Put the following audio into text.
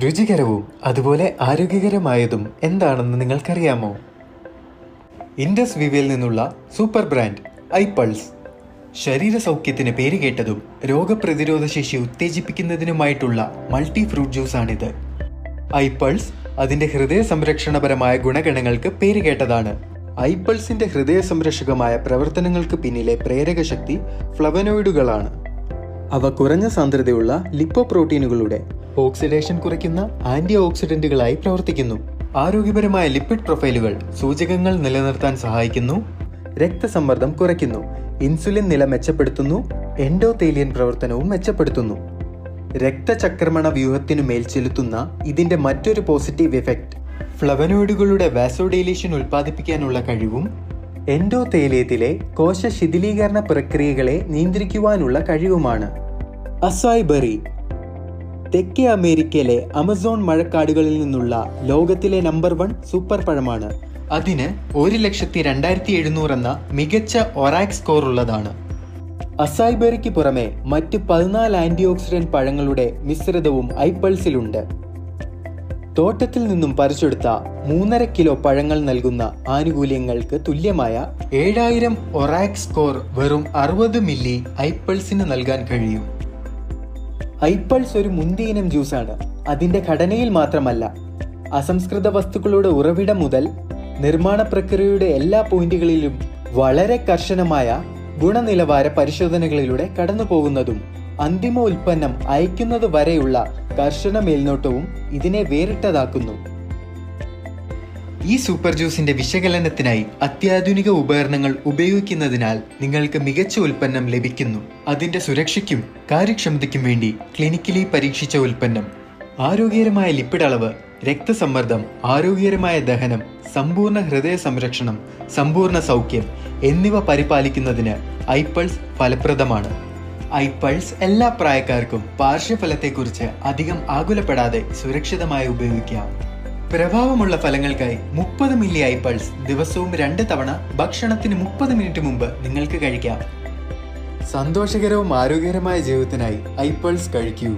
രുചികരവും അതുപോലെ ആരോഗ്യകരമായതും എന്താണെന്ന് നിങ്ങൾക്കറിയാമോ? ഇൻഡസ് വിവയിൽ നിന്നുള്ള സൂപ്പർ ബ്രാൻഡ് ഐപൾസ് ശരീര സൗഖ്യത്തിന് പേരുകേട്ടതും രോഗപ്രതിരോധ ശേഷി ഉത്തേജിപ്പിക്കുന്നതിനുമായിട്ടുള്ള മൾട്ടി ഫ്രൂട്ട് ജ്യൂസാണിത്. ഐപൾസ് അതിന്റെ ഹൃദയ സംരക്ഷണപരമായ ഗുണഗണങ്ങൾക്ക് പേരുകേട്ടതാണ്. ഐപൾസിന്റെ ഹൃദയ സംരക്ഷകമായ പ്രവർത്തനങ്ങൾക്ക് പിന്നിലെ പ്രേരക ശക്തി ഫ്ലവനോയിഡുകളാണ്. അവ കുറഞ്ഞ സാന്ദ്രതയുള്ള ലിപ്പോപ്രോട്ടീനുകളുടെ ഓക്സിഡേഷൻ കുറയ്ക്കുന്ന ആന്റി ഓക്സിഡന്റുകളായി പ്രവർത്തിക്കുന്നു. ആരോഗ്യപരമായ ലിപ്പിഡ് പ്രൊഫൈലുകൾ സൂചകങ്ങൾ നിലനിർത്താൻ സഹായിക്കുന്നു. രക്തസമ്മർദ്ദം കുറയ്ക്കുന്നു. ഇൻസുലിൻ നില മെച്ചപ്പെടുത്തുന്നു. എൻഡോതേലിയൻ പ്രവർത്തനവും മെച്ചപ്പെടുത്തുന്നു. രക്തചക്രമണ വ്യൂഹത്തിനു മേൽ ചെലുത്തുന്ന ഇതിന്റെ മറ്റൊരു പോസിറ്റീവ് എഫക്റ്റ് ഫ്ലവനോയിഡുകളുടെ വാസോഡൈലേഷൻ ഉൽപ്പാദിപ്പിക്കാനുള്ള കഴിവും എൻഡോതേലിയത്തിലെ കോശ ശിഥിലീകരണ പ്രക്രിയകളെ നിയന്ത്രിക്കുവാനുള്ള കഴിവുമാണ്. അസായ് ബെറി തെക്കേ അമേരിക്കയിലെ ആമസോൺ മഴക്കാടുകളിൽ നിന്നുള്ള ലോകത്തിലെ നമ്പർ 1 സൂപ്പർ പഴമാണ്. അതിന് 1,02,700 എന്ന മികച്ച ഒറാക് സ്കോർ ഉള്ളതാണ്. അസായ് ബെറിക്ക് പുറമെ മറ്റ് 14 ആന്റി ഓക്സിഡന്റ് പഴങ്ങളുടെ മിശ്രിതവും ഐപൾസിലുണ്ട്. തോട്ടത്തിൽ നിന്നും പറിച്ചെടുത്ത 3.5 കിലോ പഴങ്ങൾ നൽകുന്ന ആനുകൂല്യങ്ങൾക്ക് തുല്യമായ 7000 ഒറാക് സ്കോർ വെറും 60 മില്ലി ഐപൾസിന് നൽകാൻ കഴിയും. ഐപൾസ് ഒരു മുന്തിയ ഇനം ജ്യൂസാണ്. അതിന്റെ ഘടനയിൽ മാത്രമല്ല, അസംസ്കൃത വസ്തുക്കളുടെ ഉറവിടം മുതൽ നിർമ്മാണ പ്രക്രിയയുടെ എല്ലാ പോയിന്റുകളിലും വളരെ കർശനമായ ഗുണനിലവാര പരിശോധനകളിലൂടെ കടന്നു പോകുന്നതും അന്തിമ ഉൽപ്പന്നം അയക്കുന്നത് വരെയുള്ള കർശന മേൽനോട്ടവും ഇതിനെ വേറിട്ടതാക്കുന്നു. ഈ സൂപ്പർ ജ്യൂസിന്റെ വിശകലനത്തിനായി അത്യാധുനിക ഉപകരണങ്ങൾ ഉപയോഗിക്കുന്നതിനാൽ നിങ്ങൾക്ക് മികച്ച ഉൽപ്പന്നം ലഭിക്കുന്നു. അതിന്റെ സുരക്ഷയ്ക്കും കാര്യക്ഷമതയ്ക്കും വേണ്ടി ക്ലിനിക്കലി പരീക്ഷിച്ച ഉൽപ്പന്നം. ആരോഗ്യകരമായ ലിപ്പിഡ് അളവ്, രക്തസമ്മർദ്ദം, ആരോഗ്യകരമായ ദഹനം, സമ്പൂർണ്ണ ഹൃദയ സംരക്ഷണം, സമ്പൂർണ്ണ സൗഖ്യം എന്നിവ പരിപാലിക്കുന്നതിന് ഐപൾസ് ഫലപ്രദമാണ്. ഐപൾസ് എല്ലാ പ്രായക്കാർക്കും പാർശ്വഫലത്തെക്കുറിച്ച് അധികം ആകുലപ്പെടാതെ സുരക്ഷിതമായി ഉപയോഗിക്കാം. പ്രഭാവമുള്ള ഫലങ്ങൾക്കായി 30 മില്ലി ഐപൾസ് ദിവസവും 2 തവണ ഭക്ഷണത്തിന് 30 മിനിറ്റ് മുമ്പ് നിങ്ങൾക്ക് കഴിക്കാം. സന്തോഷകരവും ആരോഗ്യകരമായ ജീവിതത്തിനായി ഐപൾസ് കഴിക്കൂ.